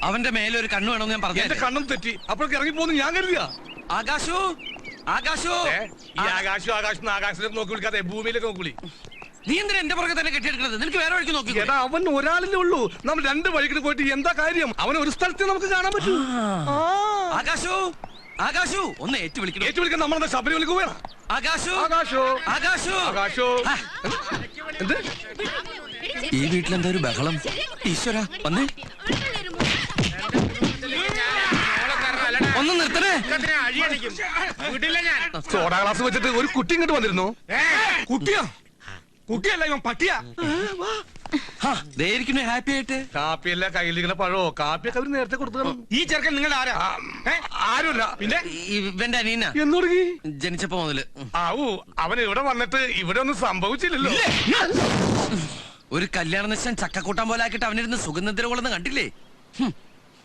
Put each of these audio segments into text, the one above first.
അവന്റെ മേലെ ഒരു കണ്ണു വേണമെന്ന് ഞാൻ പറഞ്ഞു. എന്റെ കണ്ണും തെറ്റി. അപ്പോഴേക്ക് ഇറങ്ങി പോകുന്നു ഞാൻ കരുതിയാ. ആകാശു ആകാശു ആകാശത്തിലേക്ക് നോക്കി വിളിക്കാതെ ഭൂമിയിലേക്ക് നോക്കി. നീ എന്തിനാ എന്റെ പുറകെ തന്നെ കെട്ടിയെടുക്കുന്നത്? നിനക്ക് വേറെ വഴിക്ക് നോക്കി. എടാ അവൻ ഒരാളിലേ ഉള്ളൂ. നമ്മൾ രണ്ട് വഴിക്ക് പോയിട്ട് എന്താ കാര്യം? അവൻ ഒരു സ്ഥലത്ത് നമുക്ക് കാണാൻ പറ്റൂ. ആകാശു ആകാശു ഒന്ന് ഏറ്റു വിളിക്കാൻ നമ്മളെന്താ ശബരിമലക്ക് പോയാ? ആകാശു ആകാശോ ആകാശു ആകാശോ എന്ത് ഈ വീട്ടിലെന്താ ഒരു ബഹളം? ഈശ്വര വന്നേ, ഒന്ന് നിർത്തണേ. സോഡാ ഗ്ലാസ് വെച്ചിട്ട് ഒരു കുട്ടി ഇങ്ങോട്ട് വന്നിരുന്നു. കുട്ടിയാ? കുട്ടിയല്ല ഇവൻ പട്ടിയാ. ഹാപ്പി ആയിട്ട്. കാപ്പിയല്ല കയ്യിലിരിക്കുന്ന പഴോ. കാപ്പിയൊക്കെ അവര് നേരത്തെ കൊടുത്തു. ഈ ചെറുക്കൻ നിങ്ങൾ ആരാ? ആരുമില്ല. പിന്നെ ഇവന്റെ അനിയനാ. എന്ന് തുടങ്ങി? ജനിച്ചപ്പോ മുതല്. ആവൂ, അവൻ ഇവിടെ വന്നിട്ട് ഇവിടെ ഒന്നും സംഭവിച്ചില്ലല്ലോ. ഒരു കല്യാണ നിശ്ചയം ചക്കക്കൂട്ടം പോലെ ആക്കിട്ട് അവനിരുന്ന് സുഗന്ധദ്രവളെന്ന് കണ്ടില്ലേ?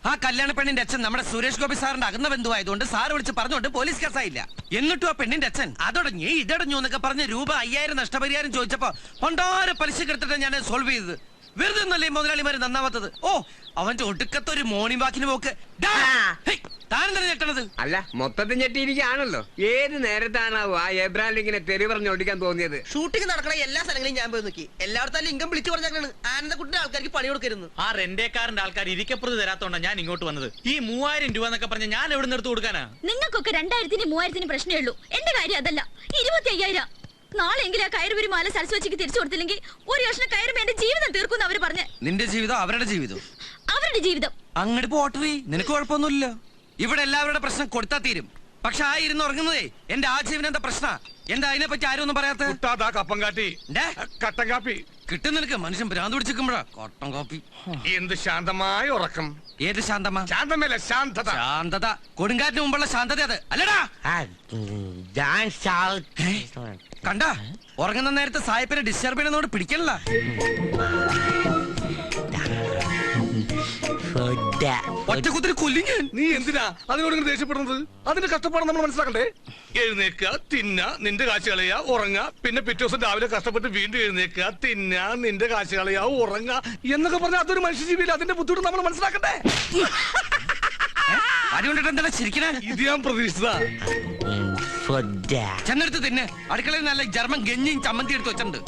ആ കല്യാണ പെണ്ണിന്റെ അച്ഛൻ നമ്മുടെ സുരേഷ് ഗോപി സാറിന്റെ അകന്ന ബന്ധുവായതുകൊണ്ട് സാറ് വിളിച്ച് പറഞ്ഞുകൊണ്ട് പോലീസ് കേസായില്ല. എന്നിട്ടും ആ പെണ്ണിന്റെ അച്ഛൻ അതടഞ്ഞു ഇതടഞ്ഞു എന്നൊക്കെ പറഞ്ഞ് രൂപ 5000 നഷ്ടപരിഹാരം ചോദിച്ചപ്പോ പണ്ടാരെ പലിശക്ക് എടുത്തിട്ട് ഞാൻ സോൾവ് ചെയ്തത്. വെറുതെ ഒന്നല്ലേ മുതലാളിമാര് നന്നാവാത്തത്? ഓ അവന്റെ ഒടുക്കത്തൊരു മോർണിംഗ് വാക്കിന് പോക്ക്. താനെന്താ ഞെട്ടണത്? അല്ല മൊത്തത്തിൽ ഞെട്ടിയിരിക്കുകയാണല്ലോ. ഏത് നേരത്താണാവോ ആ എബ്രാഹിം ഇങ്ങനെ തെറി പറഞ്ഞ് ഓടിക്കാൻ തോന്നിയത്? ഷൂട്ടിംഗ് നടക്കണ എല്ലാ സ്ഥലങ്ങളും ഞാൻ പോയി നോക്കി. എല്ലായിടത്തും ലിംഗം വിളിച്ചു പറഞ്ഞാണ് ആനന്ദക്കുട്ടിന്റെ ആൾക്കാർക്ക് പണി കൊടുക്കരുത്. ആ റെന്റേക്കാരന്റെ ആൾക്കാർ ഇരിക്കപ്പുറത്ത് തരാത്തോണ്ടാ ഞാൻ ഇങ്ങോട്ട് വന്നത്. ഈ 3000 രൂപ എന്നൊക്കെ പറഞ്ഞ ഞാൻ എവിടെ നിന്ന് എടുത്ത് കൊടുക്കാനാ? നിങ്ങൾക്കൊക്കെ 2000-നും 3000-നും പ്രശ്നമേ ഉള്ളൂ. എന്റെ കാര്യം അതല്ല. 25,000 നാളെങ്കിലും ആ കയറുപരി മാല സരസ്വതിക്ക് തിരിച്ചു കൊടുത്തില്ലെങ്കിൽ ഒരു കഷ്ണം കയറുമ്പോ എന്റെ ജീവിതം തീർക്കും അവര് പറഞ്ഞ്. നിന്റെ ജീവിതം അവരുടെ ജീവിതം. അവരുടെ ജീവിതം അങ്ങോട്ട് പോട്ടറി, നിനക്ക് കുഴപ്പമൊന്നുമില്ല. ഇവിടെ എല്ലാവരുടെ പ്രശ്നം കൊടുത്താ തീരും. പക്ഷെ ആ ഇരുന്ന് ഉറങ്ങുന്നതേ എന്റെ ആജീവനം എന്താ പ്രശ്ന? എന്താ അതിനെ പറ്റി ആരും ഒന്നും പറയാത്ത? കപ്പം കാട്ടി കട്ടൻ കാപ്പി കിട്ടും നിനക്ക്. മനുഷ്യൻ ഭ്രാന്ത് പിടിച്ചിരിക്കുമ്പോഴാ കട്ടൻ കാപ്പി. എന്ത് ശാന്തമായ ഉറക്കം. ഏത് ശാന്തമാ? ശാന്തമല്ല ശാന്തത. ശാന്തത കൊടുങ്കാറ്റിന് മുമ്പുള്ള ശാന്തത അത് അല്ലടാ. കണ്ട ഉറങ്ങുന്ന നേരത്തെ സായിപ്പിനെ ഡിസ്റ്റർബ് ചെയ്യണമെന്നോട് പിടിക്കണല്ല. ഒറ്റക്കുത്തിരി കൊല്ലിങ്ങ. നീ എന്തിനാ അതിനോട് ദേഷ്യപ്പെടുന്നത്? അതിന്റെ കഷ്ടപ്പാട് നമ്മൾ മനസ്സിലാക്കണ്ടേ? എഴുന്നേക്കുക, തിന്ന, നിന്റെ കാശ് കളയാ, ഉറങ്ങ, പിന്നെ പിറ്റേ ദിവസം രാവിലെ കഷ്ടപ്പെട്ട് വീണ്ടും എഴുന്നേക്കുക, തിന്ന, നിന്റെ കാശ് കളയാ, ഉറങ്ങ എന്നൊക്കെ പറഞ്ഞാൽ അതൊരു മനുഷ്യജീവിയിൽ അതിന്റെ ബുദ്ധിമുട്ട് നമ്മൾ മനസ്സിലാക്കണ്ടേ? അതുകൊണ്ടിട്ട് എന്താ ചിരിക്കണേ? ഇത് ഞാൻ പ്രതീക്ഷിച്ചതാ. ചെന്നെടുത്ത് തിന്നെ. അടുക്കളയിൽ നല്ല ജർമ്മൻ ഗഞ്ഞിയും ചമ്മന്തി എടുത്ത് വെച്ചിട്ടുണ്ട്.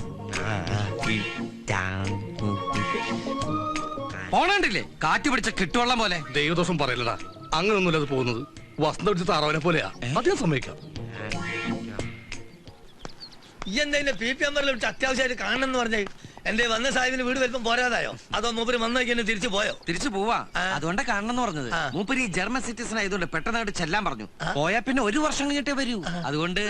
പോണണ്ടില്ലേ കാറ്റ് പിടിച്ച കിട്ടുവെള്ളം പോലെ. ദൈവദോഷം പറയലടാ, അങ്ങനൊന്നുമില്ല അത് പോകുന്നത്. വസന്ത പിടിച്ച താറാവിനെ പോലെയാ. അത് ഞാൻ സമ്മതിക്കാം. ഈ എന്താ PP നമ്പറിൽ വിളിച്ച് അത്യാവശ്യമായിട്ട് കാണണമെന്ന് പറഞ്ഞേ? എന്റെ വന്ന സാഹിബിന് വീട് വലിപ്പം പോരാതായോ? അതോ മൂപ്പര് വന്നേക്ക് എന്നെ തിരിച്ചു പോയോ? തിരിച്ചു പോവാ. അതുകൊണ്ടാ കാണണമെന്ന് പറഞ്ഞത്. മൂപ്പര് ഈ ജർമ്മൻ സിറ്റിസൺ ആയതുകൊണ്ട് പെട്ടെന്ന് ചെല്ലാൻ പറഞ്ഞു. പോയാ പിന്നെ 1 വർഷം കഴിഞ്ഞിട്ടേ വരൂ. അതുകൊണ്ട്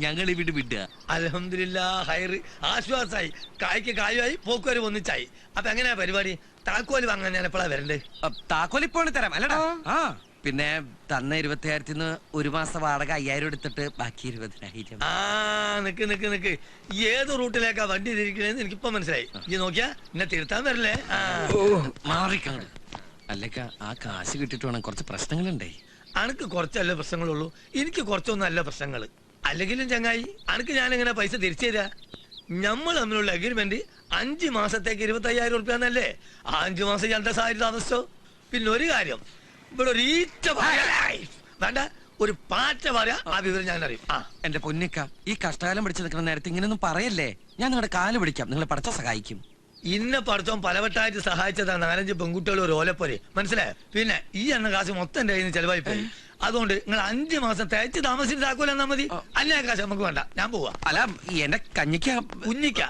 ഞങ്ങൾ ഈ വീട് വിടുക. അൽഹംദുലില്ലാ ഹൈറ്, ആശ്വാസായി. കായ്ക്ക് കായുമായി പോക്കുവരെ ഒന്നിച്ചായി. അപ്പൊ എങ്ങനെയാ പരിപാടി? താക്കോല് വാങ്ങാൻ ഞാൻ എപ്പോഴാ വരണ്ടേ? താക്കോൽ ഇപ്പോൾ തരാം അല്ലടാ. ആ പിന്നെ തന്ന 20,000-ന് 1 മാസം വാടക 5000 എടുത്തിട്ട് ബാക്കി 20,000. നിക്ക് ഏത് റൂട്ടിലേക്കാ വണ്ടി തിരിക്കണേന്ന് എനിക്കിപ്പോ മനസ്സിലായി. ഈ നോക്കിയാ എന്നെ തിരുത്താൻ വരില്ലേ? മാറിക്കാണ്. അല്ലേക്ക ആ കാശ് കിട്ടിട്ട് വേണം. കുറച്ച് പ്രശ്നങ്ങളുണ്ടേ. അനക്ക് കുറച്ചല്ല പ്രശ്നങ്ങളുള്ളൂ, എനിക്ക് കുറച്ചൊന്നും അല്ല പ്രശ്നങ്ങള്. അല്ലെങ്കിലും ചങ്ങായി അനക്ക് ഞാനെങ്ങനെ പൈസ തിരിച്ചു തരാ? നമ്മൾ തമ്മിലുള്ള അഗ്രിമെന്റ് 5 മാസത്തേക്ക് 25,000 റുപ്യ എന്നല്ലേ? 5 മാസം ഞാൻ സാരി താമസിച്ചോ? പിന്നെ ഒരു കാര്യം, ഇവിടെ ഒരു ഈറ്റ വേണ്ട, ഒരു പാറ്റ പറയാ ആ വിവരം ഞാൻ അറിയും. എന്റെ പൊന്നിക്ക, ഈ കഷ്ടകാലം പിടിച്ചു നിൽക്കുന്ന നേരത്തെ ഇങ്ങനെയൊന്നും പറയല്ലേ. ഞാൻ നിങ്ങളുടെ കാല് പിടിക്കാം, നിങ്ങളെ പഠിച്ച സഹായിക്കും. ഇന്ന പഠിച്ചോൻ പലവട്ടായിട്ട് സഹായിച്ചതാ 4-5 പെൺകുട്ടികൾ ഒരു ഓലപ്പൊരെ, മനസ്സിലായോ? പിന്നെ ഈ എണ്ണ കാശ് മൊത്തം എന്റെ കയ്യിൽ നിന്ന് ചെലവായി പോയി. അതുകൊണ്ട് നിങ്ങൾ 5 മാസം തേച്ച് താമസിച്ച് താക്കോലെന്നാ മതി. അല്ല കാശ് നമുക്ക് വേണ്ട, ഞാൻ പോവാ. അല്ല എന്റെ കുഞ്ഞിക്ക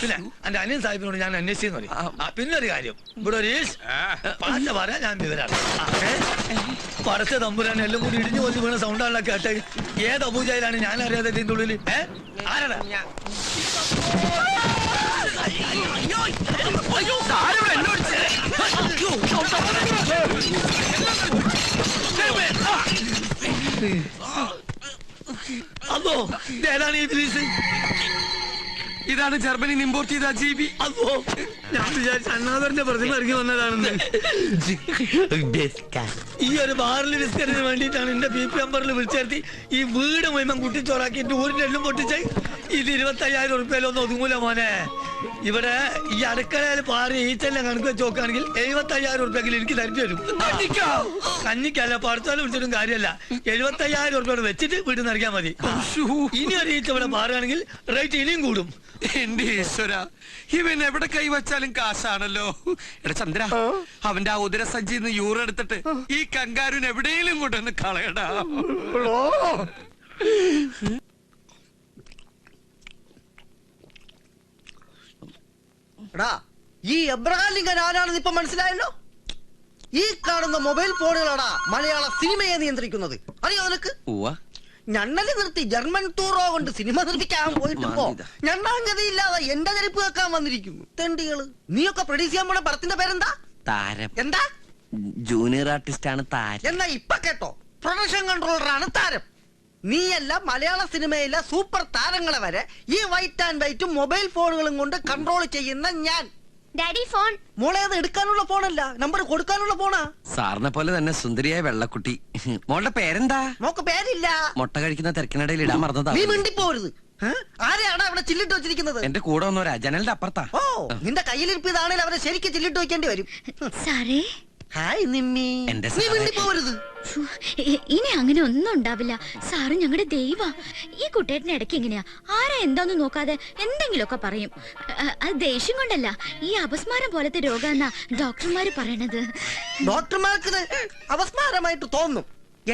പിന്നെ എന്റെ അനിയൻ സാഹിബിനോട് ഞാൻ അന്വേഷിച്ചെന്ന് പറയും. പിന്നെ ഒരു കാര്യം, ഇവിടെ ഒരു പാറ്റ പറയാ ഞാൻ വിവരാണ്. പടച്ച തമ്പുരാൻ എല്ലാം കൂടി ഇടിഞ്ഞു കൊല്ലു വീണ സൗണ്ടാണല്ലോ കേട്ടെ. ഏത് അബൂജയിലാണ് ഞാൻ അറിയാതെ ഇതിന്റെ ഉള്ളിൽ? ആരാടാ? അതോ ഏതാണ് ഈ പ്ലീസ്? ഇതാണ് ജർമ്മനിയിൽ ഇമ്പോർട്ട് ചെയ്ത ജീവി. അതോ ഞാൻ വിചാരിച്ച അണ്ണാദറിന്റെ പ്രതിമ ഇറങ്ങി വന്നതാണെന്ന്. ഈ ഒരു ബാറിൽ ബിസ്ക്കറ്റിന് വേണ്ടിയിട്ടാണ് എന്റെ PP നമ്പറിൽ വിളിച്ചേർത്തി ഈ വീട് മുഴുവൻ കുട്ടിച്ചോറാക്കി എന്റെ ഊരിന്റെ എല്ലാം പൊട്ടിച്ചായി. ഇത് 25,000 ഉറുപ്പ്യയിലൊന്നും ഒതുങ്ങൂല മോനെ. ഇവിടെ ഈ അടുക്കളയിൽ പാറി ഈച്ചെല്ലാം കണക്ക് വെച്ച് നോക്കുകയാണെങ്കിൽ 75,000 ഉറുപ്പ്യെങ്കിലും എനിക്ക് തരേണ്ടി വരും. കഞ്ഞിക്കല്ല പഠിച്ചാലും വിളിച്ചിട്ടും കാര്യമല്ല. 75,000 ഉറുപ്പ്യ വെച്ചിട്ട് വീട്ടിൽ നിന്ന് ഇറങ്ങിയാൽ മതി. ഇനി ഒരു ഈച്ച ഇവിടെ പാറുകയാണെങ്കിൽ റേറ്റ് ഇനിയും കൂടും. എന്റെ ഈശ്വര, ഇവൻ എവിടെ കൈവച്ചാലും കാശാണല്ലോ. എടാ ചന്ദ്ര, അവന്റെ ആ ഉദര സഞ്ചിന്ന് യൂറ് എടുത്തിട്ട് ഈ കങ്കാരുന് എവിടെയെങ്കിലും കൊണ്ടുവന്ന് കളയടാ. എടാ, ഈ എബ്രഹാം ലിങ്കൻ ആരാണെന്ന് ഇപ്പൊ മനസ്സിലായല്ലോ. ഈ കാണുന്ന മൊബൈൽ ഫോണുകളാടാ മലയാള സിനിമയെ നിയന്ത്രിക്കുന്നത്. അറിയോ നിനക്ക്? ഞണ്ണല് നിർത്തി ജർമ്മൻ ടൂറോ കൊണ്ട് സിനിമ നിർമ്മിക്കാൻ പോയിട്ടിപ്പോ ഞണ്ണാങ്കതിയില്ലാതെ എന്റെ ചെരുപ്പ് വെക്കാൻ വന്നിരിക്കുന്നു. തെണ്ടികള്. നീയൊക്കെ പ്രൊഡ്യൂസ് ചെയ്യാൻ പോണ പടത്തിന്റെ പേരെന്താ? താരം. എന്താ? ജൂനിയർ ആർട്ടിസ്റ്റ് ആണ് താരം. എന്നാ ഇപ്പൊ കേട്ടോ, പ്രൊഡക്ഷൻ കൺട്രോളറാണ് താരം. നീയല്ല, മലയാള സിനിമയിലെ സൂപ്പർ താരങ്ങളെ വരെ ഈ വൈറ്റ് ആൻഡ് വൈറ്റും മൊബൈൽ ഫോണുകളും കൊണ്ട് കൺട്രോൾ ചെയ്യുന്ന ഞാൻ. Daddy phone. മോളെ, അത് എടുക്കാനുള്ള ഫോണല്ല, നമ്പർ കൊടുക്കാനുള്ള ഫോണാ. സാറിനെ പോലെ തന്നെ സുന്ദരിയായ വെള്ളക്കുട്ടി. മോളുടെ പേരെന്താ? മോക്ക് പേരില്ല. മുട്ട കഴിക്കുന്ന തിരക്കിനിടയിൽ ഇടാൻ മറന്നതാ. നീ മിണ്ടിപ്പോരുത്. ആരെയാണ് അവിടെ ചില്ലിട്ട് വെച്ചിരിക്കുന്നത്? എന്റെ കൂടെ വന്നവരാ, ജനലിന്റെ അപ്പുറത്താ. ഓ, നിന്റെ കയ്യിലിരിപ്പിതാണെങ്കിൽ അവരെ ശരിക്കും ചില്ലിട്ട് വെക്കേണ്ടി വരും. സാറേ. ഹായ് നിമ്മി. എന്റെ നീ മിണ്ടിപ്പോരുത്. ഇനി അങ്ങനെ ഒന്നും ഉണ്ടാവില്ല. സാറ് ഞങ്ങളുടെ ദൈവ. ഈ കുട്ടേട്ടന് ഇടയ്ക്ക് എങ്ങനെയാ ആരാ എന്താന്ന് നോക്കാതെ എന്തെങ്കിലുമൊക്കെ പറയും. അത് ദേഷ്യം കൊണ്ടല്ല, ഈ അപസ്മാരം പോലത്തെ രോഗമെന്നാ ഡോക്ടർമാര് പറയണത്. ഡോക്ടർമാർക്ക് ഇത് അപസ്മാരമായിട്ട് തോന്നും.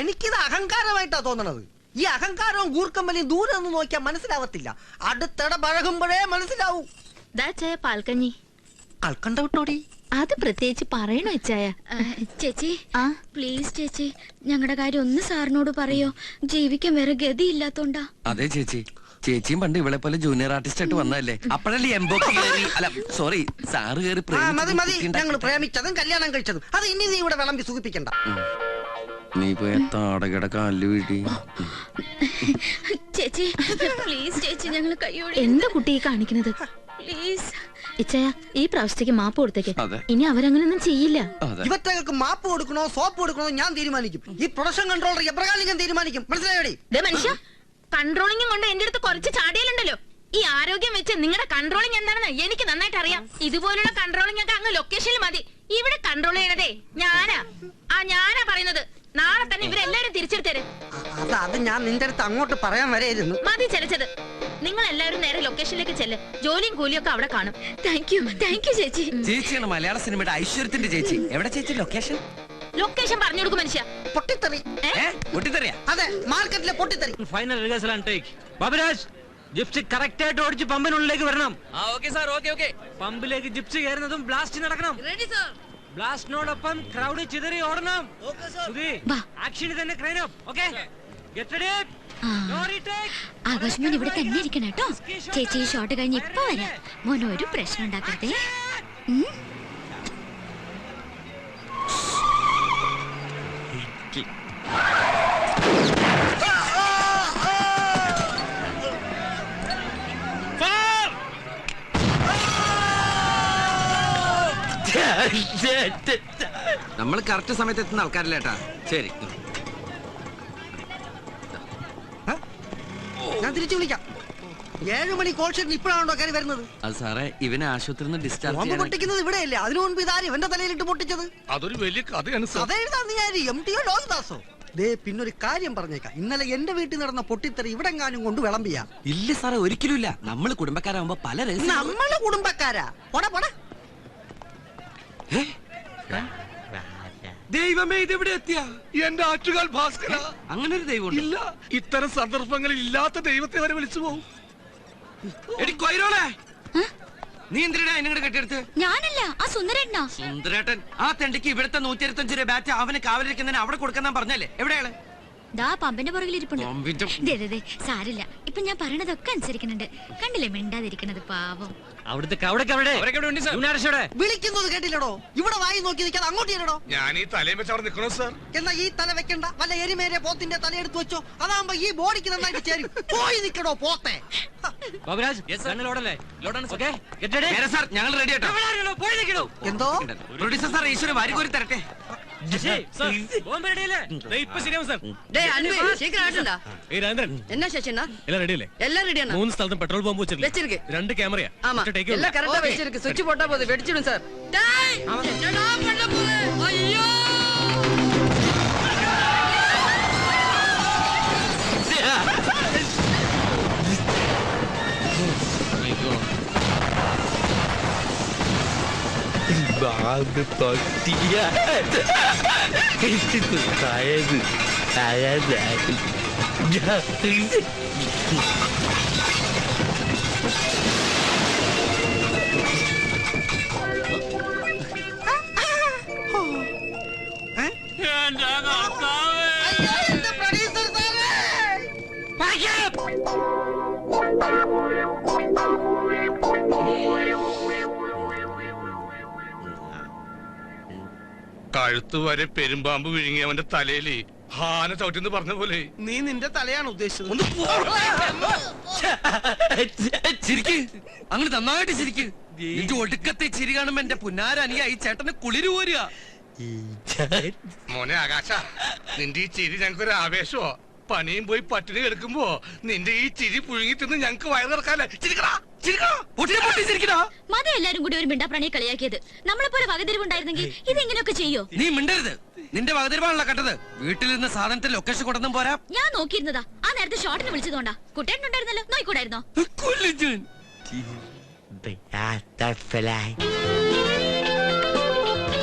എനിക്കിത് അഹങ്കാരമായിട്ടാ തോന്നണത്. ഈ അഹങ്കാരവും ഗൂർക്കമ്പലിയും ദൂരെ നിന്ന് നോക്കിയാൽ മനസ്സിലാവത്തില്ല, അടുത്തിടെ പഴകുമ്പോഴേ മനസ്സിലാവൂ. പാൽക്കഞ്ഞി കൽക്കണ്ട വിട്ടോടി. അത് പ്രത്യേകിച്ച് പറയണോ ചായ? ചേച്ചി, പ്ലീസ് ചേച്ചി, ഞങ്ങളുടെ കാര്യം ഒന്ന് സാറിനോട് പറയോ. ജീവിക്കാൻ വേറെ ഗതി ഇല്ലാത്തോണ്ടാ. അതെ ചേച്ചി, ചേച്ചിയും പണ്ട് ഇവളെ പോലെ ജൂനിയർ ആർട്ടിസ്റ്റ് ആയിട്ട് വന്നതല്ലേ. അപ്പോഴല്ലേ എംബോക്ക് കയറി, അല്ല സോറി, സാറ് കയറി മതി മതി, ഞങ്ങൾ പ്രേമിച്ചതും കല്യാണം കഴിച്ചതും അത് ഇനി നീ ഇവിടെ വിളമ്പി സൂചിപ്പിക്കണ്ട. നീ പോയ താടകട കാല് വീട്ടി. ചേച്ചി പ്ലീസ് ചേച്ചി, ഞങ്ങൾ കയ്യോടെ. എന്താ കുട്ടി കാണിക്കുന്നത്? പ്ലീസ് ഇച്ചയ, ഈ പ്രാവശ്യത്തേക്ക് മാപ്പ് കൊടുത്തേക്ക്. ഇനി അവരങ്ങനൊന്നും ചെയ്യില്ല. ഇവറ്റകൾക്ക് മാപ്പ് കൊടുക്കണോ സോപ്പ് കൊടുക്കണോ ഞാൻ തീരുമാനിക്കും. ഈ പ്രൊഡക്ഷൻ കൺട്രോളർ എബ്രഹാം ലിങ്കൻ തീരുമാനിക്കും. മനസ്സിലായോടി? മനുഷ്യ, കൺട്രോളിംഗ് കൊണ്ട് എന്റെ അടുത്ത് കുറച്ച് ചാടിയാലുണ്ടല്ലോ. ഈ ആരോഗ്യം വെച്ച് നിങ്ങളുടെ കൺട്രോളിംഗ് എന്താണെന്ന് എനിക്ക് നന്നായിട്ട് അറിയാം. ഇതുപോലുള്ള കൺട്രോളിംഗ് ഒക്കെ അങ്ങ് ലൊക്കേഷനിൽ മതി. ഇവിടെ കൺട്രോൾ ചെയ്യണതേ ഞാനാ പറയുന്നത്. നാളെ തന്നെ ഇവരെല്ലാരും തിരിച്ചെടുത്തേര്. അത് ഞാൻ നിന്റെ അടുത്ത് അങ്ങോട്ട് പറയാൻ വരെയായിരുന്നു. മതി ചലച്ചത്. നിങ്ങൾ എല്ലാവരും നേരെ ലൊക്കേഷനിലേക്ക് ചെല്ല്. ജോലിയും കൂലിയും ഒക്കെ അവിടെ കാണും. താങ്ക് യു ചേച്ചി. ചേച്ചിയാണ് മലയാള സിനിമയുടെ ഐശ്വര്യത്തിന്റെ ചേച്ചി. എവിടെ ചേച്ചി ലൊക്കേഷൻ? ലൊക്കേഷൻ പറഞ്ഞു കൊടുക്കും മനുഷ്യ. പൊട്ടിത്തെറി. പൊട്ടിത്തെറിയാ? അതെ, മാർക്കറ്റിലെ പൊട്ടിത്തെറി. Final rehearsal and take. Baburaj, gypsy correct ആയിട്ട് ഓടിച്ച് പമ്പിനുള്ളിലേക്ക് വരണം. പമ്പിലേക്ക് ജിപ്സി കയറുന്നതും ബ്ലാസ്റ്റ് നടക്കണം. ബ്ലാസ്റ്റിനോടൊപ്പം ക്രൗഡ് ചിതറി ഓടണം. ആക്ഷന് തന്നെ crane up. Okay, get ready. Akash മോൻ ഇവിടെ തന്നെ ഇരിക്കണം കേട്ടോ. ചേച്ചി ഈ ഷോട്ട് കഴിഞ്ഞ് ഇപ്പൊ വരാം. മോൻ ഒരു പ്രശ്നം ഉണ്ടാക്കരുതേ. നമ്മൾ കറക്റ്റ് സമയത്ത് എത്തുന്ന ആൾക്കാരല്ലേട്ടാ. ശരി, ഞാൻ തിരിച്ചു വിളിക്കാം. 7 മണി കോൾ ഷീറ്റിന് ഇപ്പോഴാണോ കയറി വരുന്നത്? അത് സാറേ, ഇവനെ ആശുപത്രിയിൽ നിന്ന് ഡിസ്ചാർജ് പൊട്ടിക്കുന്നത് ഇവിടെയല്ലേ? അതിനു മുൻപ് ഇതാരും ഇവന്റെ തലയിലിട്ട് പൊട്ടിച്ചത്. അതൊരു വലിയ കഥയാണ്. കഥ എഴുതാൻ നീ ആര്? MTO ലോഹിദാസോ? ദേ, പിന്നൊരു കാര്യം പറഞ്ഞേക്കാം. ഇന്നലെ എന്റെ വീട്ടിൽ നടന്ന പൊട്ടിത്തെറി ഇവിടെങ്ങാനും കൊണ്ട് വിളമ്പിയാ? ഇല്ല സാറേ, ഒരിക്കലും ഇല്ല. നമ്മള് കുടുംബക്കാരാകുമ്പോ പല രഹസ്യം. നമ്മള് കുടുംബക്കാരാ? പോടാ. ദൈവമേ, ഇതെവിടെ എത്തിയ? എന്റെ ആറ്റുകാൽ ഭാസ്കര, അങ്ങനെ ഒരു ദൈവം ഇല്ല. ഇത്തരം സന്ദർഭങ്ങളിൽ ഇല്ലാത്ത ദൈവത്തെ വരെ വിളിച്ചു പോകും. നീ എന്തിനാ എന്നെ കെട്ടിയെടുത്ത്? ഞാനല്ല, ആ സുന്ദരേട്ടനാ. സുന്ദരേട്ടൻ ആ തെണ്ടിക്ക് ഇവിടുത്തെ 125 രൂപ ബാറ്റ് അവന് കാവലിരിക്കുന്നതിന് അവിടെ കൊടുക്കാൻ പറഞ്ഞല്ലേ. എവിടെയാണ്? ദാ പമ്പിന്റെ പുറകിൽ ഇരിപ്പുണ്ട്. സാരില്ല, ഇപ്പൊ ഞാൻ പറയണതൊക്കെ അനുസരിക്കുന്നുണ്ട്. കണ്ടില്ലേ മിണ്ടാതിരിക്കണത്, പാവം. വിളിക്കുന്നത് കേട്ടില്ലടോ? ഇവിടെ വായി നോക്കി നിൽക്കാതെ അങ്ങോട്ട് ചെല്ലടോ. ഞാൻ ഈ തലയും വെച്ച് അവിടെ നിൽക്കണോ സാർ? എന്നാ ഈ തല വെക്കണ്ട, വല്ല എരിമേരെ പോത്തിന്റെ തല എടുത്ത് വെച്ചോ. അതാകുമ്പോ ഈ ബോഡിക്ക് നന്നായിട്ട് ചേരും. പോയി നിൽക്കണോ പോത്തെ. ഞങ്ങൾ റെഡി ആട്ടോ. എന്തോ പ്രൊഡ്യൂസർ സാർ ഈശ്വരൻ വാരി കോരി തരട്ടെ. ബോംബ് റെഡിയല്ലേ? ഇപ്പൊ ശരിയാവും സാർ. சீக்கிரம் ஆட்டுண்டா. രാജേന്ദ്രൻ என்ன செஷனா? എല്ലാം റെഡിയല്ലേ? எல்லாம் ரெடியாண்ணா. 3 സ്ഥലത്തും പെട്രോൾ ബോംബ് வச்சிருக்கு. വെച്ചിട്ടില്ല. 2 ക്യാമറയാ. ஆமா எல்லாம் கரெக்டா வச்சிருக்கு. சுவிட்ச் போட்டா போதும் வெடிச்சிடும் சார். டேய் என்னடா பண்ண போற? ஐயோ ബാബ് പൊട്ടിയ തായത് തായത് കഴുത്ത് വരെ പെരുമ്പാമ്പ് വിഴുങ്ങി അവന്റെ തലയില് ഹാന ചവിട്ടിന്ന് പറഞ്ഞ പോലെ. നീ നിന്റെ തലയാണ് ഉദ്ദേശിച്ചത്. ചിരിക്ക്, അങ്ങനെ നന്നായിട്ട് ചിരിക്ക്. നിന്റെ ഒടുക്കത്തെ ചിരി കാണുമ്പോ എന്റെ പുന്നാരനിയായി ചേട്ടന് കുളിര് പോരുക. മോനെ ആകാശ, നിന്റെ ഈ ചിരി ഞങ്ങൾക്കൊരു ആവേശമോ. പണിയും പോയി പട്ടിണി കിടക്കുമ്പോ നിന്റെ ഈ ചിരി പുഴുങ്ങി തിന്ന് ഞങ്ങക്ക് വയറ് നിറക്കാല്ലേ. ചിരിക്കടാ ചിരിക്കടാ, പൊട്ടി പൊട്ടി ചിരിക്കടാ. മത എല്ലാരും കൂടി ഒരു മിണ്ടാപ്രാണിയെ കളിയാക്കിയത്. നമ്മളെ പോലെ വകതിരിവുണ്ടായിരുന്നെങ്കിൽ ഇതെങ്ങനെയൊക്കെ ചെയ്യോ? നീ മിണ്ടരുത്. നിന്റെ വകതിരിവാണല്ലോ കട്ടത്. വീട്ടിൽ നിന്ന് സാധനത്തിന്റെ ലൊക്കേഷൻ കൊണ്ടൊന്നും പോരാ. ഞാൻ നോക്കിയിരുന്നതാ. ആ നേരത്തെ ഷോട്ടിന് വിളിച്ചതുകൊണ്ടാ. കുട്ടേട്ടനുണ്ടായിരുന്നല്ലോ, നോയിക്കൂടായിരുന്നോ?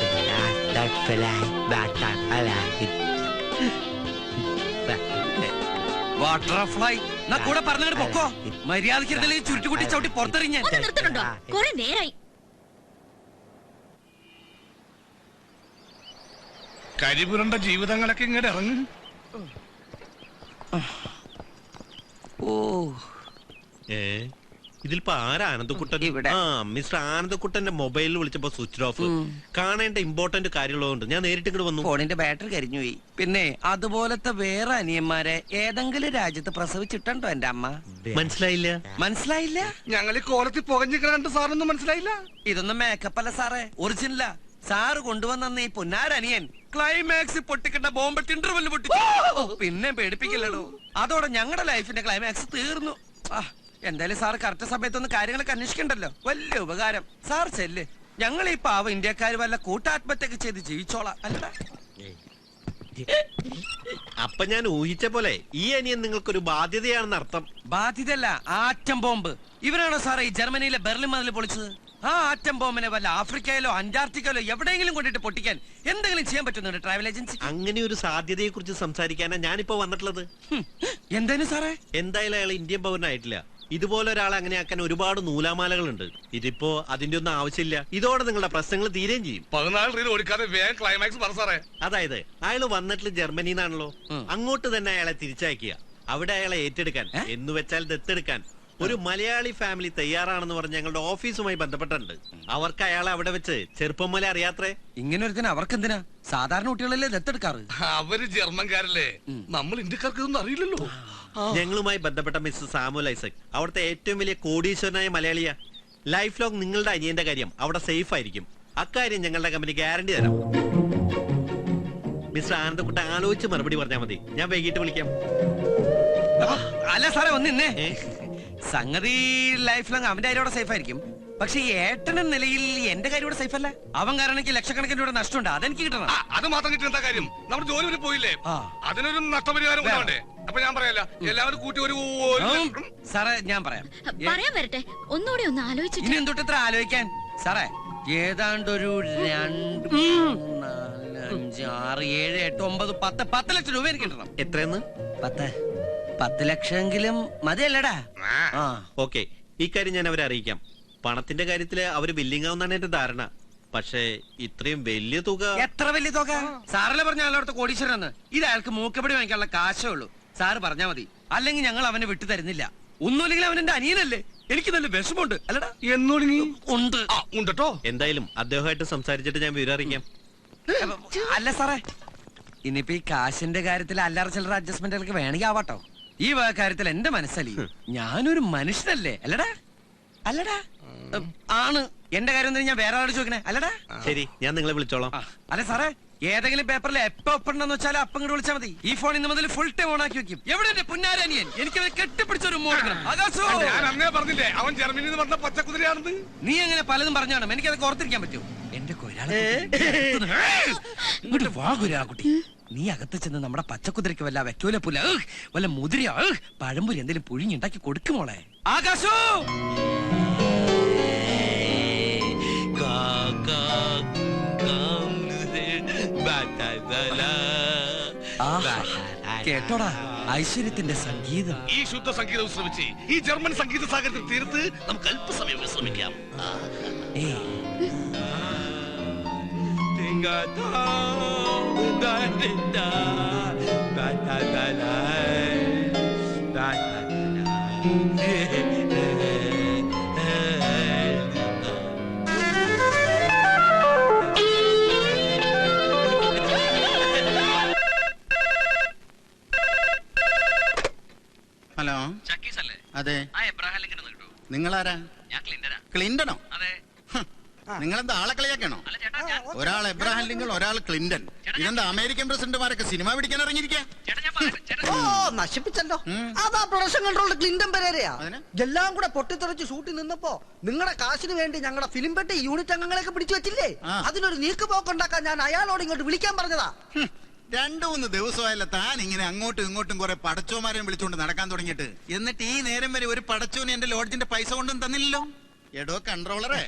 വാട്ടർഫ്ലൈ എന്നാ കൂടെ പറഞ്ഞങ്ങോട്ട് പൊക്കോ. മര്യാദക്കിരുന്നില്ലേ ചുരുട്ടുകുട്ടി ചവിട്ടി പുറത്തെറിഞ്ഞ. ഒന്ന് നിർത്തണുണ്ടോ? കുറെ നേരായി. കരിപുരണ്ട ജീവിതങ്ങളൊക്കെ ഇങ്ങനെ ഇറങ്ങും. ഓ, ഇതിലിപ്പോ ആരാ ആനന്ദക്കുട്ടൻ? ആ, മിസ്റ്റർ ആനന്ദക്കുട്ടന്റെ മൊബൈലിൽ വിളിച്ചപ്പോ സ്വിച്ച് ഓഫ്. കാണേണ്ട ഇമ്പോർട്ടന്റ് കാര്യമുള്ളതുകൊണ്ട് ഞാൻ നേരിട്ട് ഇങ്ങോട്ട് വന്നു. ഫോണിന്റെ ബാറ്ററി കരിഞ്ഞുപോയി. പിന്നെ അതുപോലത്തെ വേറെ അനിയന്മാരെ ഏതെങ്കിലും രാജ്യത്ത് പ്രസവിച്ചിട്ടുണ്ടോ എന്റെ അമ്മ? മനസ്സിലായില്ല. മനസ്സിലായില്ല? ഞങ്ങൾ ഈ കോലത്തിൽ പുകഞ്ഞിക്കണ സാറൊന്നും മനസ്സിലായില്ല. ഇതൊന്നും മേക്കപ്പ് അല്ല സാറേ, ഒറിജിനലാ. സാറ് കൊണ്ടുവന്ന ഈ പുന്നാരനിയൻ ക്ലൈമാക്സ് പൊട്ടിക്കേണ്ട ബോംബിട്ട് ഇന്റർവെല് പൊട്ടിച്ചു. പിന്നെ പേടിപ്പിക്കില്ലടോ. അതോടെ ഞങ്ങളുടെ ലൈഫിന്റെ ക്ലൈമാക്സ് തീർന്നു. എന്തായാലും സാർ കറക്റ്റ് സമയത്തൊന്ന് കാര്യങ്ങളൊക്കെ അന്വേഷിക്കണ്ടല്ലോ. വലിയ ഉപകാരം. സാർ ചെല്ല്. ഞങ്ങൾ ഈ പാവ ഇന്ത്യക്കാർ വല്ല കൂട്ടാത്മഹത്യൊക്കെ ചെയ്ത് ജീവിച്ചോളാം. അല്ലടാ, അപ്പൊ ഞാൻ ഊഹിച്ച പോലെ ഈ അനിയൻ നിങ്ങൾക്കൊരു ബാധ്യതയാണെന്ന് അർത്ഥം. ബാധ്യതയല്ല, ആറ്റം ബോംബ്. ഇവരാണോ സാറേ ഈ ജർമ്മനിയിലെ ബെർലിൻ മതിൽ പൊളിച്ചത്? ആ ആറ്റം ബോംബിനെ വല്ല ആഫ്രിക്കയിലോ അന്റാർട്ടിക്കയിലോ എവിടെയെങ്കിലും കൊണ്ടിട്ട് പൊട്ടിക്കാൻ എന്തെങ്കിലും ചെയ്യാൻ പറ്റുന്നുണ്ട് ട്രാവൽ ഏജൻസി? അങ്ങനെ ഒരു സാധ്യതയെ കുറിച്ച് സംസാരിക്കാനാ ഞാനിപ്പോ വന്നിട്ടുള്ളത്. എന്തായാലും സാറേ, എന്തായാലും അയാൾ ഇന്ത്യൻ പൗരനായിട്ടില്ല. ഇതുപോലെ ഒരാളെ അങ്ങനെ ആക്കാൻ ഒരുപാട് നൂലാമാലകളുണ്ട്. ഇതിപ്പോ അതിന്റെ ഒന്നും ആവശ്യമില്ല. ഇതോടെ നിങ്ങളുടെ പ്രശ്നങ്ങൾ തീരുകയും ചെയ്യും. 14 റീൽ ഓടിക്കാതെ വേഗം ക്ലൈമാക്സ് പറ സാറേ. അതായത് അയാൾ വന്നിട്ട് ജർമ്മനിന്നാണല്ലോ, അങ്ങോട്ട് തന്നെ അയാളെ തിരിച്ചയക്കുക. അവിടെ അയാളെ ഏറ്റെടുക്കാൻ, എന്ന് വെച്ചാൽ ദത്തെടുക്കാൻ ഒരു മലയാളി ഫാമിലി തയ്യാറാണെന്ന് പറഞ്ഞ് ഞങ്ങളുടെ ഓഫീസുമായി ബന്ധപ്പെട്ടിട്ടുണ്ട്. അവർക്ക് അയാളെ അവിടെ വെച്ച് ചെറുപ്പം മുതലേ അറിയാത്രേ. ഇങ്ങനെ ഒരുത്തിന് അവർക്കെന്തിനാ? സാധാരണ കുട്ടികളല്ലേ ദത്തെടുക്കാറ്. അവര് ജർമ്മൻകാരല്ലേ, നമ്മൾ ഇന്ത്യക്കാർക്ക് ഇതൊന്നും അറിയില്ലല്ലോ. ഞങ്ങളുമായി ബന്ധപ്പെട്ട മിസ്റ്റർ സാമുൽ ഐസക് അവിടുത്തെ ഏറ്റവും വലിയ കോടീശ്വരനായ മലയാളിയാ. ലൈഫ് ലോങ് നിങ്ങളുടെ അനിയന്റെ കാര്യം അവിടെ സേഫ് ആയിരിക്കും. അക്കാര്യം ഞങ്ങളുടെ കമ്പനി ഗ്യാരണ്ടി തരാം. മിസ്റ്റർ ആനന്ദക്കുട്ട ആലോചിച്ച് മറുപടി പറഞ്ഞാൽ മതി. ഞാൻ വൈകിട്ട് വിളിക്കാം. അല്ല സാറേ, ഒന്നിന്നേ. സംഗതി ലൈഫ് ലോങ് അവന്റെ കാര്യം സേഫ് ആയിരിക്കും. പക്ഷെ ഈ ഏട്ടന്റെ നിലയിൽ എന്റെ കാര്യം ഇവിടെ സേഫ് അല്ല. അവൻ കാരണം എനിക്ക് ലക്ഷക്കണക്കിന് രൂപ നഷ്ടമുണ്ട്. അതെനിക്ക് കിട്ടണം. അത് മാത്രം കിട്ടുന്ന കാര്യം നമ്മുടെ ജോലി വരെ പോയില്ലേ, അതിനൊരു നഷ്ടപരിഹാരം ഉണ്ടാവണ്ടേ? അപ്പൊ ഞാൻ പറയാല്ല, എല്ലാവരും കൂട്ടി ഒരു സാറേ ഞാൻ പറയാം. പറയാൻ വരട്ടെ, ഒന്നുകൂടി ഒന്ന് ആലോചിച്ചു. ഇനി എന്തൊട്ട് ഇത്ര ആലോചിക്കാൻ സാറേ? ഏതാണ്ടൊരു 2, 4, 5, 6, 7, 8, 9, 10, 10 ലക്ഷം രൂപ എനിക്ക് കിട്ടണം. എത്രയെന്ന്? 10 ലക്ഷമെങ്കിലും മതിയല്ലടാ. ഓക്കെ, ഈ കാര്യം ഞാൻ അവരെ അറിയിക്കാം. പണത്തിന്റെ കാര്യത്തില് അവര് ബില്ലിംഗ് ആവുന്നാണ് എന്റെ ധാരണ. പക്ഷേ ഇത്രയും വലിയ തുക. എത്ര വലിയ തുക? സാറല്ലേ പറഞ്ഞ അയാളോടത്ത് കോടീശ്വരന്ന്. ഇത് അയാൾക്ക് മൂക്കപ്പടി വാങ്ങിക്കാനുള്ള കാശേ ഉള്ളൂ. സാറ് പറഞ്ഞാ മതി, അല്ലെങ്കിൽ ഞങ്ങൾ അവനെ വിട്ടു തരുന്നില്ല. ഒന്നുമില്ലെങ്കിൽ അവൻ എന്റെ അനിയനല്ലേ. എനിക്ക് നല്ല വിഷമമുണ്ട്. അല്ലടാ, ഉണ്ട് ഉണ്ടോ? എന്തായാലും അദ്ദേഹമായിട്ട് സംസാരിച്ചിട്ട് ഞാൻ വിവരം അറിയിക്കാം. അല്ല സാറേ, ഇനിയിപ്പോ ഈ കാശിന്റെ കാര്യത്തിൽ അല്ലറ ചില്ലറ അഡ്ജസ്റ്റ്മെന്റുകൾക്ക് വേണമെങ്കിൽ ആവാട്ടോ. ഈ വക കാര്യത്തിൽ എന്റെ മനസ്സലി ഞാനൊരു മനുഷ്യനല്ലേ. അല്ലടാ, അല്ലടാ ആണ്. എന്റെ കാര്യം ഞാൻ വേറെ ആളോട് ചോദിക്കണേ. അല്ലടാ. ശരി, ഞാൻ നിങ്ങളെ വിളിച്ചോളാം. അല്ല സാറേ, ഏതെങ്കിലും പേപ്പറിൽ എപ്പോ ഒപ്പിടണമെന്ന് വെച്ചാൽ അപ്പം ഇങ്ങോട്ട് വിളിച്ചാൽ മതി. ഈ ഫോൺ ഇന്ന് മുതൽ ഫുൾ ടൈം ഓൺ ആക്കി വെക്കും. എവിടെ എന്റെ പുന്നാരനിയൻ? എനിക്ക് കെട്ടിപ്പിടിച്ചൊരു മോഡണം. ഞാൻ അന്നേ പറഞ്ഞില്ലേ അവൻ ജർമ്മനിയിൽ നിന്ന് വന്ന പച്ചക്കുതിരയാണെന്ന്. നീ അങ്ങനെ പലതും പറഞ്ഞാണ് എനിക്കതൊക്കെ ഓർത്തിരിക്കാൻ പറ്റൂ. എന്റെ ഇങ്ങോട്ട് വാ കുട്ടി. നീ അകത്ത് ചെന്ന് നമ്മുടെ പച്ചക്കുതിരക്ക് വല്ല വെക്കൂല പുല വല്ല മുതിരയോ പഴംപുരി എന്തെങ്കിലും പുഴിഞ്ഞുണ്ടാക്കി കൊടുക്കുമോളെ. ആകാശോ കേട്ടോടാ ഐശ്വര്യത്തിന്റെ സംഗീതം. ഈ ശുദ്ധ സംഗീതം ശ്രമിച്ച് ഈ ജർമ്മൻ സംഗീത സാഗരത്തിൽ തീർത്ത് നമുക്ക് അല്പസമയം വിശ്രമിക്കാം. ഹലോ, അതെ, നിങ്ങളാരാ? ക്ലിന്റണോ? നിങ്ങളെന്താ ആളെ കളിയാക്കണോ? ഒരാൾ എബ്രഹാം ലിങ്കൺ, ഒരാൾ ക്ലിന്റൺ. ഇതെന്താ അമേരിക്കൻ പ്രസിഡന്റുമാരൊക്കെ സിനിമ പിടിക്കാൻ ഇറങ്ങിയിരിക്കാ? ഓ നശിപ്പിച്ചല്ലോ. അതാ പ്രൊഡക്ഷൻ കൺട്രോളിൽ ക്ലിന്റൺ പെരേരയാ. എല്ലാം കൂടെ പൊട്ടിത്തെറിച്ച് ഷൂട്ടിൽ നിന്നപ്പോ നിങ്ങളുടെ കാശിന് വേണ്ടി ഞങ്ങളുടെ ഫിലിം പെട്ടി യൂണിറ്റ് അംഗങ്ങളെയൊക്കെ പിടിച്ചു വെച്ചില്ലേ? അതിനൊരു നീക്കുപോക്കുണ്ടാക്കാൻ ഞാൻ അയാളോട് ഇങ്ങോട്ട് വിളിക്കാൻ പറഞ്ഞതാ. 2-3 ദിവസമായല്ല താൻ ഇങ്ങനെ അങ്ങോട്ടും ഇങ്ങോട്ടും കുറെ പടച്ചോമാരെയും വിളിച്ചുകൊണ്ട് നടക്കാൻ തുടങ്ങിയിട്ട്. എന്നിട്ട് ഈ നേരം വരെ ഒരു പടച്ചോന് എന്റെ ലോഡ്ജിന്റെ പൈസ കൊണ്ടും തന്നില്ലല്ലോ. എടോ കൺട്രോളറെ,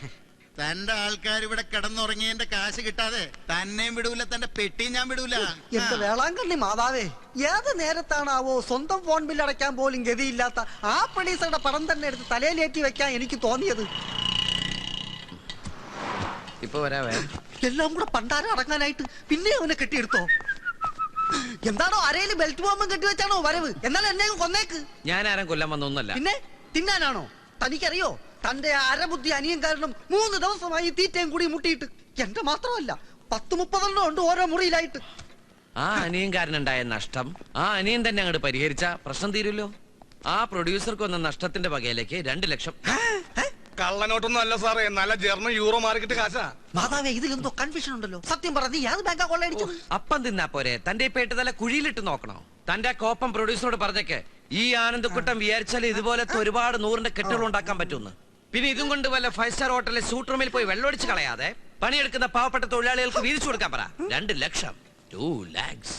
തന്റെ ആൾക്കാർ ഇവിടെ കിടന്നുറങ്ങിയതിന്റെ കാശ് കിട്ടാതെ തന്നെയും വിടൂല, തന്റെ പെട്ടിയും ഞാൻ വിടൂല. എന്റെ വേളാങ്കണ്ണി മാതാവേ, ഏത് നേരത്താണാവോ സ്വന്തം ഫോൺ ബില്ല് അടയ്ക്കാൻ പോലും ഗതിയില്ലാത്ത ആ പ്രൊഡ്യൂസറുടെ പടം തന്നെ എടുത്ത് തലയിലേറ്റി വെക്കാൻ എനിക്ക് തോന്നിയത്. ഇപ്പൊ വരാവേ. എല്ലാം കൂടെ പണ്ടാരം അടങ്ങാനായിട്ട് പിന്നെ അവനെ കെട്ടിയെടുത്തോ? എന്താണോ അരയില് ബെൽറ്റ് ബോംബും കെട്ടിവെച്ചാണോ വരവ്? എന്നാൽ എന്നെ കൊന്നേക്ക്. ഞാൻ ആരും കൊല്ലാൻ വന്നൊന്നല്ല. പിന്നെ തിന്നാനാണോ? തനിക്കറിയോ തന്റെ അരബുദ്ധി അനിയൻ കാരണം 3 ദിവസമായി തീറ്റയും കൂടി മുട്ടിയിട്ട്. എന്റെ മാത്രമല്ല 10-30 ഉണ്ട് ഓരോ മുറിയിലായിട്ട്. ആ അനിയൻകാരനുണ്ടായ നഷ്ടം ആ അനിയൻ തന്നെ അങ്ങോട്ട് പരിഹരിച്ച പ്രശ്നം തീരുമല്ലോ. ആ പ്രൊഡ്യൂസർക്ക് വന്ന നഷ്ടത്തിന്റെ വകയിലേക്ക് 2 ലക്ഷം. കള്ളനോട്ടൊന്നും അല്ല സാറേ, നല്ല ജർമ്മൻ യൂറോ മാർക്കറ്റ് കാശാ. മാതാവേ, ഇതിലെന്തോ കൺഫ്യൂഷൻ ഉണ്ടല്ലോ. സത്യം പറഞ്ഞ നീ ഏത് ബാങ്കാ കൊള്ളയടിച്ചത്? അപ്പം തിന്നാ പോരെ, തന്റെ പേട്ട് തല കുഴിയിലിട്ട് നോക്കണോ? തന്റെ കോപ്പം പ്രൊഡ്യൂസറോട് പറഞ്ഞേക്ക്. ഈ ആനന്ദക്കുട്ടം വിചാരിച്ചാൽ ഇതുപോലത്തെ ഒരുപാട് 100ന്റെ കെട്ടുകൾ ഉണ്ടാക്കാൻ പറ്റുമെന്ന്. പിന്നെ ഇതും കൊണ്ട് വല്ല 5 സ്റ്റാർ ഹോട്ടലിലെ സൂട്ട് റൂമിൽ പോയി വെള്ളമടിച്ച് കളയാതെ പണിയെടുക്കുന്ന പാവപ്പെട്ട തൊഴിലാളികൾക്ക് വീതിച്ചു കൊടുക്കാൻ പറ. 2 ലക്ഷം 2 lakhs.